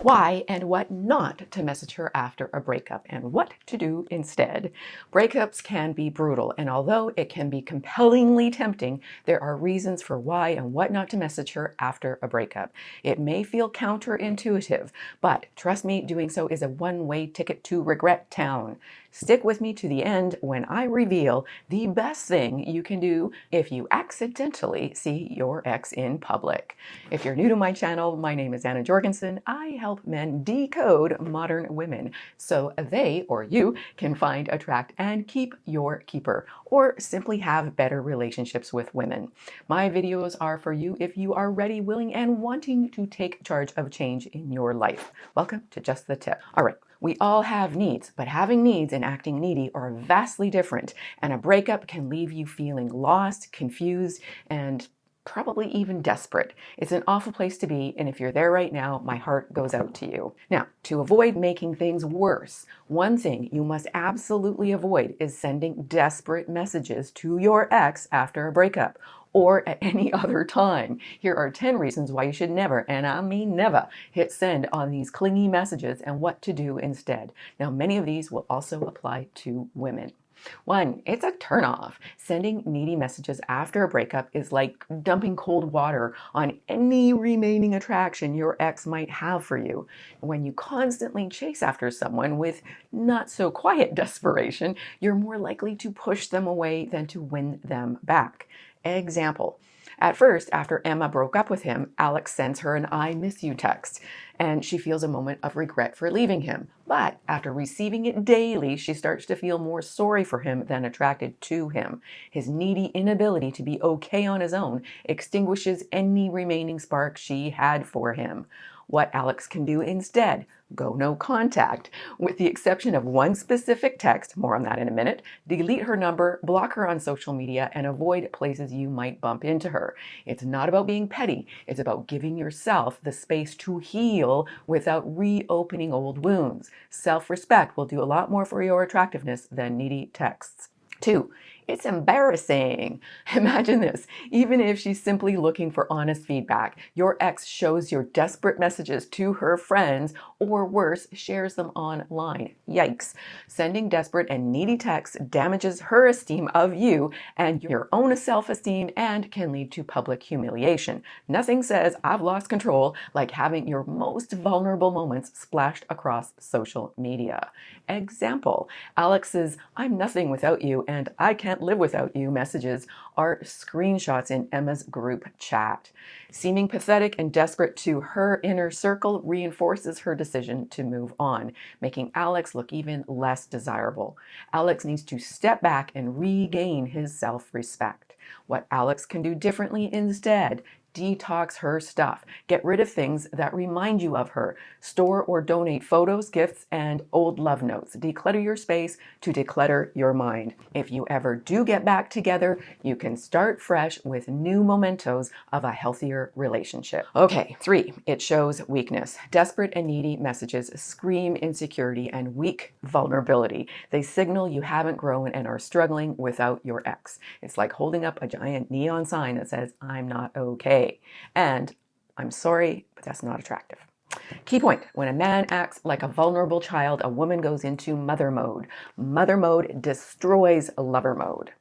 Why and what not to message her after a breakup and what to do instead. Breakups can be brutal, and although it can be compellingly tempting, there are reasons for why and what not to message her after a breakup. It may feel counterintuitive, but trust me, doing so is a one-way ticket to regret town. Stick with me to the end when I reveal the best thing you can do if you accidentally see your ex in public. If you're new to my channel, my name is Anna Jorgensen. I help men decode modern women so they or you can find, attract, and keep your keeper, or simply have better relationships with women. My videos are for you if you are ready, willing, and wanting to take charge of change in your life. Welcome to Just the Tip. All right. We all have needs, but having needs and acting needy are vastly different, and a breakup can leave you feeling lost, confused, and probably even desperate. It's an awful place to be, and if you're there right now, my heart goes out to you. Now, to avoid making things worse, one thing you must absolutely avoid is sending desperate messages to your ex after a breakup, or at any other time. Here are 10 reasons why you should never, and I mean never, hit send on these clingy messages and what to do instead. Now, many of these will also apply to women. 1, it's a turnoff. Sending needy messages after a breakup is like dumping cold water on any remaining attraction your ex might have for you. When you constantly chase after someone with not so quiet desperation, you're more likely to push them away than to win them back. Example. At first, after Emma broke up with him, Alex sends her an I miss you text, and she feels a moment of regret for leaving him. But after receiving it daily, she starts to feel more sorry for him than attracted to him. His needy inability to be okay on his own extinguishes any remaining spark she had for him. What Alex can do instead: go no contact. With the exception of one specific text, more on that in a minute, delete her number, block her on social media, and avoid places you might bump into her. It's not about being petty. It's about giving yourself the space to heal without reopening old wounds. Self-respect will do a lot more for your attractiveness than needy texts. 2, it's embarrassing. Imagine this. Even if she's simply looking for honest feedback, your ex shows your desperate messages to her friends, or worse, shares them online. Yikes. Sending desperate and needy texts damages her esteem of you and your own self-esteem and can lead to public humiliation. Nothing says I've lost control like having your most vulnerable moments splashed across social media. Example. Alex's "I'm nothing without you and I can't live without you" messages are screenshots in Emma's group chat. Seeming pathetic and desperate to her inner circle reinforces her decision to move on, making Alex look even less desirable. Alex needs to step back and regain his self-respect. What Alex can do differently instead: detox her stuff. Get rid of things that remind you of her. Store or donate photos, gifts, and old love notes. Declutter your space to declutter your mind. If you ever do get back together, you can start fresh with new mementos of a healthier relationship. Okay, 3, it shows weakness. Desperate and needy messages scream insecurity and weak vulnerability. They signal you haven't grown and are struggling without your ex. It's like holding up a giant neon sign that says, "I'm not okay." And "I'm sorry, but that's not attractive." Key point: when a man acts like a vulnerable child, a woman goes into mother mode. Mother mode destroys lover mode.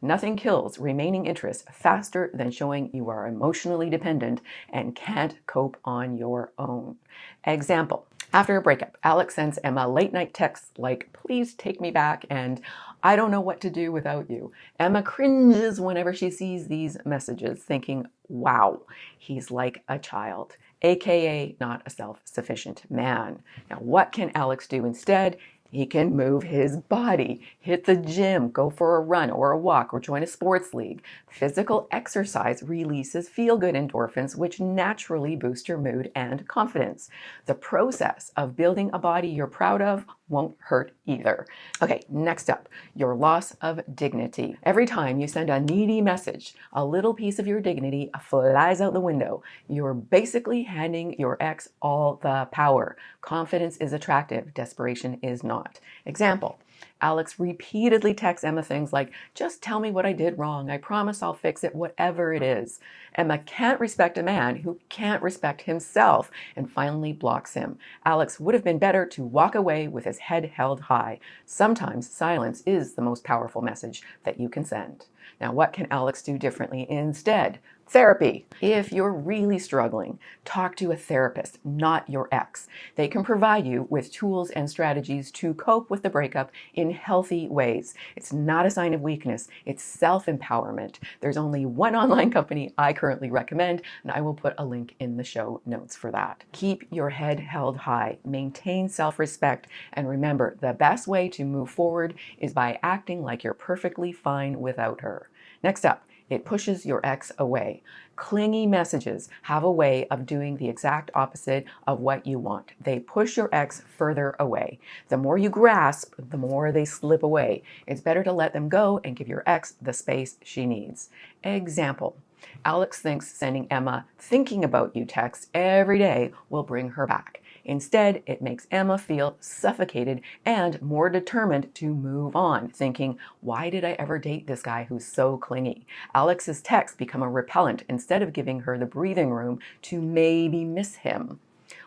Nothing kills remaining interest faster than showing you are emotionally dependent and can't cope on your own. Example. After a breakup, Alex sends Emma late night texts like, "Please take me back," and "I don't know what to do without you." Emma cringes whenever she sees these messages, thinking, wow, he's like a child, aka not a self-sufficient man. Now, what can Alex do instead? He can move his body, hit the gym, go for a run or a walk, or join a sports league. Physical exercise releases feel-good endorphins, which naturally boost your mood and confidence. The process of building a body you're proud of won't hurt either. Okay, next up, your loss of dignity. Every time you send a needy message, a little piece of your dignity flies out the window. You're basically handing your ex all the power. Confidence is attractive, desperation is not. Example. Alex repeatedly texts Emma things like, just tell me what I did wrong. I promise I'll fix it, whatever it is. Emma can't respect a man who can't respect himself and finally blocks him. Alex would have been better to walk away with his head held high. Sometimes silence is the most powerful message that you can send. Now, what can Alex do differently instead? Therapy. If you're really struggling, talk to a therapist, not your ex. They can provide you with tools and strategies to cope with the breakup in healthy ways. It's not a sign of weakness, it's self-empowerment. There's only one online company I currently recommend, and I will put a link in the show notes for that. Keep your head held high, maintain self-respect, and remember, the best way to move forward is by acting like you're perfectly fine without her. Next up, it pushes your ex away. Clingy messages have a way of doing the exact opposite of what you want. They push your ex further away. The more you grasp, the more they slip away. It's better to let them go and give your ex the space she needs. Example. Alex thinks sending Emma thinking about you text every day will bring her back. Instead, it makes Emma feel suffocated and more determined to move on, thinking, why did I ever date this guy who's so clingy? Alex's texts become a repellent instead of giving her the breathing room to maybe miss him.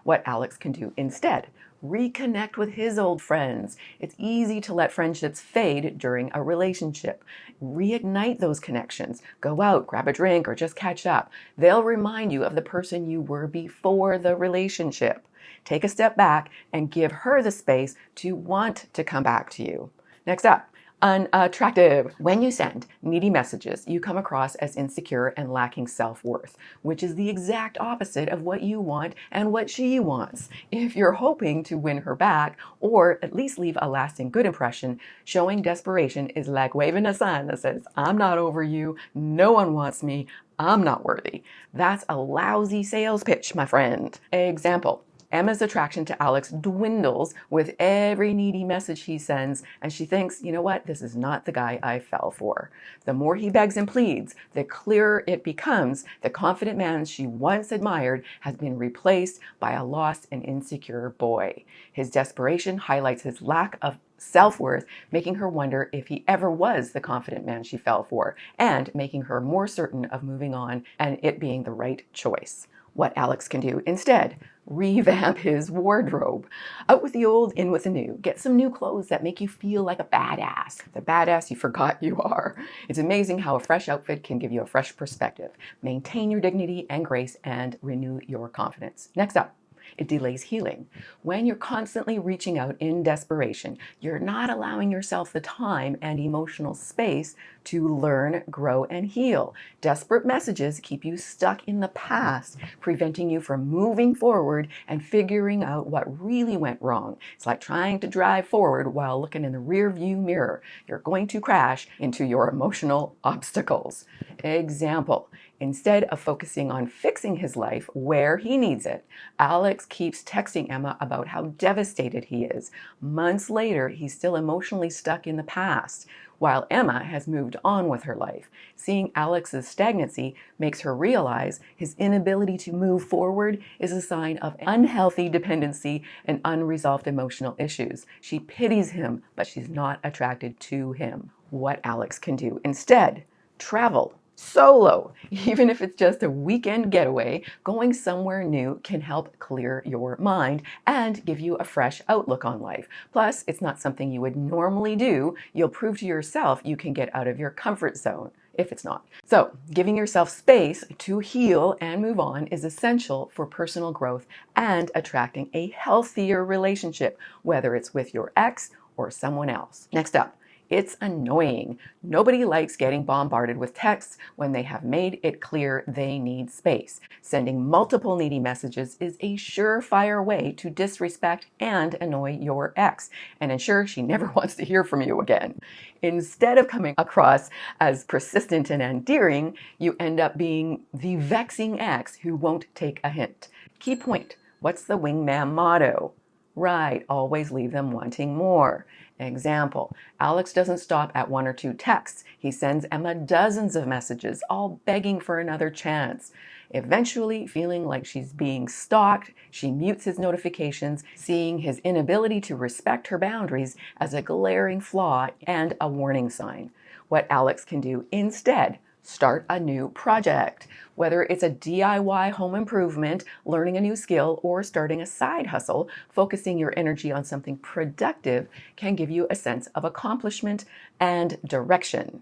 What Alex can do instead: reconnect with his old friends. It's easy to let friendships fade during a relationship. Reignite those connections. Go out, grab a drink, or just catch up. They'll remind you of the person you were before the relationship. Take a step back and give her the space to want to come back to you. Next up, unattractive. When you send needy messages, you come across as insecure and lacking self-worth, which is the exact opposite of what you want and what she wants. If you're hoping to win her back or at least leave a lasting good impression, showing desperation is like waving a sign that says, I'm not over you, no one wants me, I'm not worthy. That's a lousy sales pitch, my friend. Example. Emma's attraction to Alex dwindles with every needy message he sends, and she thinks, you know what, this is not the guy I fell for. The more he begs and pleads, the clearer it becomes the confident man she once admired has been replaced by a lost and insecure boy. His desperation highlights his lack of self-worth, making her wonder if he ever was the confident man she fell for, and making her more certain of moving on and it being the right choice. What Alex can do instead: revamp his wardrobe. Out with the old, in with the new. Get some new clothes that make you feel like a badass. The badass you forgot you are. It's amazing how a fresh outfit can give you a fresh perspective. Maintain your dignity and grace and renew your confidence. Next up, it delays healing. When you're constantly reaching out in desperation, you're not allowing yourself the time and emotional space to learn, grow, and heal. Desperate messages keep you stuck in the past, preventing you from moving forward and figuring out what really went wrong. It's like trying to drive forward while looking in the rear view mirror. You're going to crash into your emotional obstacles. Example. Instead of focusing on fixing his life where he needs it, Alex keeps texting Emma about how devastated he is. Months later, he's still emotionally stuck in the past, while Emma has moved on with her life. Seeing Alex's stagnancy makes her realize his inability to move forward is a sign of unhealthy dependency and unresolved emotional issues. She pities him, but she's not attracted to him. What Alex can do instead: travel. Solo. Even if it's just a weekend getaway, going somewhere new can help clear your mind and give you a fresh outlook on life. Plus, it's not something you would normally do. You'll prove to yourself you can get out of your comfort zone, if it's not. So, giving yourself space to heal and move on is essential for personal growth and attracting a healthier relationship, whether it's with your ex or someone else. Next up, it's annoying. Nobody likes getting bombarded with texts when they have made it clear they need space. Sending multiple needy messages is a surefire way to disrespect and annoy your ex and ensure she never wants to hear from you again. Instead of coming across as persistent and endearing, you end up being the vexing ex who won't take a hint. Key point: what's the Wingmam motto? Right, always leave them wanting more. Example, Alex doesn't stop at 1 or 2 texts. He sends Emma dozens of messages, all begging for another chance. Eventually, feeling like she's being stalked, she mutes his notifications, seeing his inability to respect her boundaries as a glaring flaw and a warning sign. What Alex can do instead: start a new project. Whether it's a DIY home improvement, learning a new skill, or starting a side hustle, focusing your energy on something productive can give you a sense of accomplishment and direction.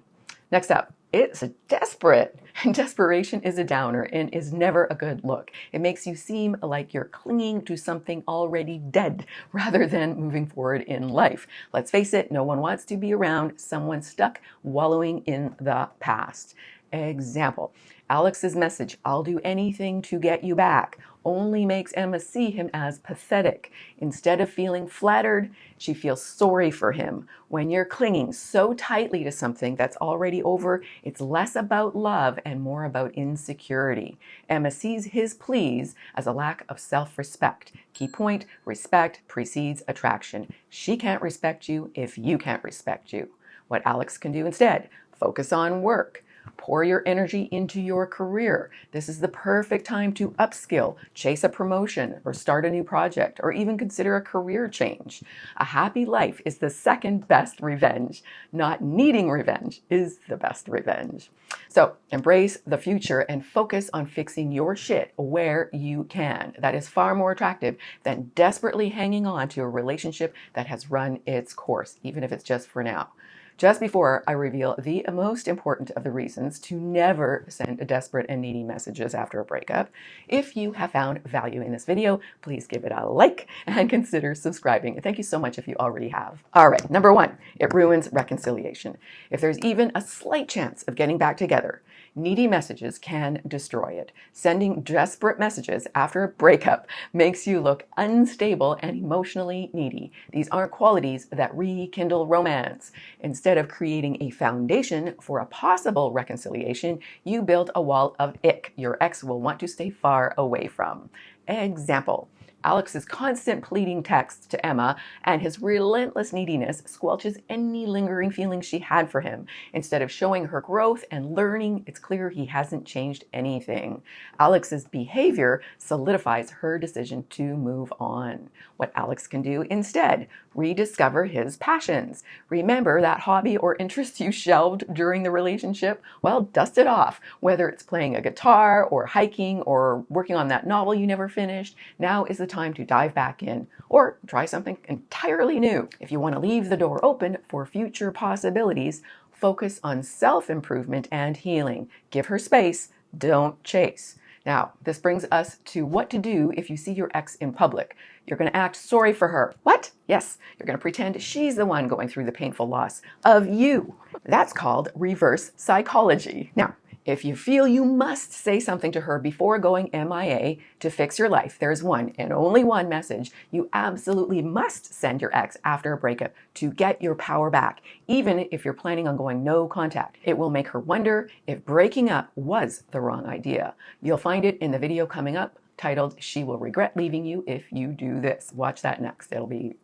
Next up, it's desperate. Desperation is a downer and is never a good look. It makes you seem like you're clinging to something already dead rather than moving forward in life. Let's face it, no one wants to be around someone stuck wallowing in the past. Example: Alex's message, "I'll do anything to get you back," only makes Emma see him as pathetic. Instead of feeling flattered, she feels sorry for him. When you're clinging so tightly to something that's already over, it's less about love and more about insecurity. Emma sees his pleas as a lack of self-respect. Key point: respect precedes attraction. She can't respect you if you can't respect you. What Alex can do instead: focus on work. Pour your energy into your career. This is the perfect time to upskill, chase a promotion, or start a new project, or even consider a career change. A happy life is the second best revenge. Not needing revenge is the best revenge. So embrace the future and focus on fixing your shit where you can. That is far more attractive than desperately hanging on to a relationship that has run its course, even if it's just for now. Just before I reveal the most important of the reasons to never send desperate and needy messages after a breakup, if you have found value in this video, please give it a like and consider subscribing. And thank you so much if you already have. All right, number one, it ruins reconciliation. If there's even a slight chance of getting back together, needy messages can destroy it. Sending desperate messages after a breakup makes you look unstable and emotionally needy. These aren't qualities that rekindle romance. Instead of creating a foundation for a possible reconciliation, you build a wall of ick your ex will want to stay far away from. Example: Alex's constant pleading texts to Emma and his relentless neediness squelches any lingering feelings she had for him. Instead of showing her growth and learning, it's clear he hasn't changed anything. Alex's behavior solidifies her decision to move on. What Alex can do instead: rediscover his passions. Remember that hobby or interest you shelved during the relationship? Well, dust it off. Whether it's playing a guitar or hiking or working on that novel you never finished, now is the time to dive back in or try something entirely new. If you want to leave the door open for future possibilities, focus on self-improvement and healing. Give her space, don't chase. Now, this brings us to what to do if you see your ex in public. You're going to act sorry for her. What? Yes, you're going to pretend she's the one going through the painful loss of you. That's called reverse psychology. Now, if you feel you must say something to her before going MIA to fix your life, there's one and only one message you absolutely must send your ex after a breakup to get your power back, even if you're planning on going no contact. It will make her wonder if breaking up was the wrong idea. You'll find it in the video coming up titled "She Will Regret Leaving You If You Do This." Watch that next. It'll be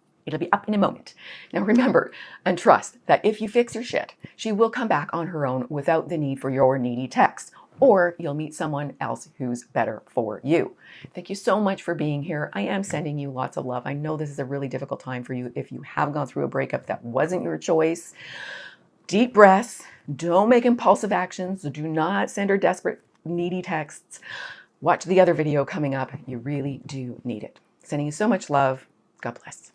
up in a moment. Now remember and trust that if you fix your shit, she will come back on her own without the need for your needy text, or you'll meet someone else who's better for you. Thank you so much for being here. I am sending you lots of love. I know this is a really difficult time for you if you have gone through a breakup that wasn't your choice. Deep breaths. Don't make impulsive actions. Do not send her desperate, needy texts. Watch the other video coming up. You really do need it. Sending you so much love. God bless.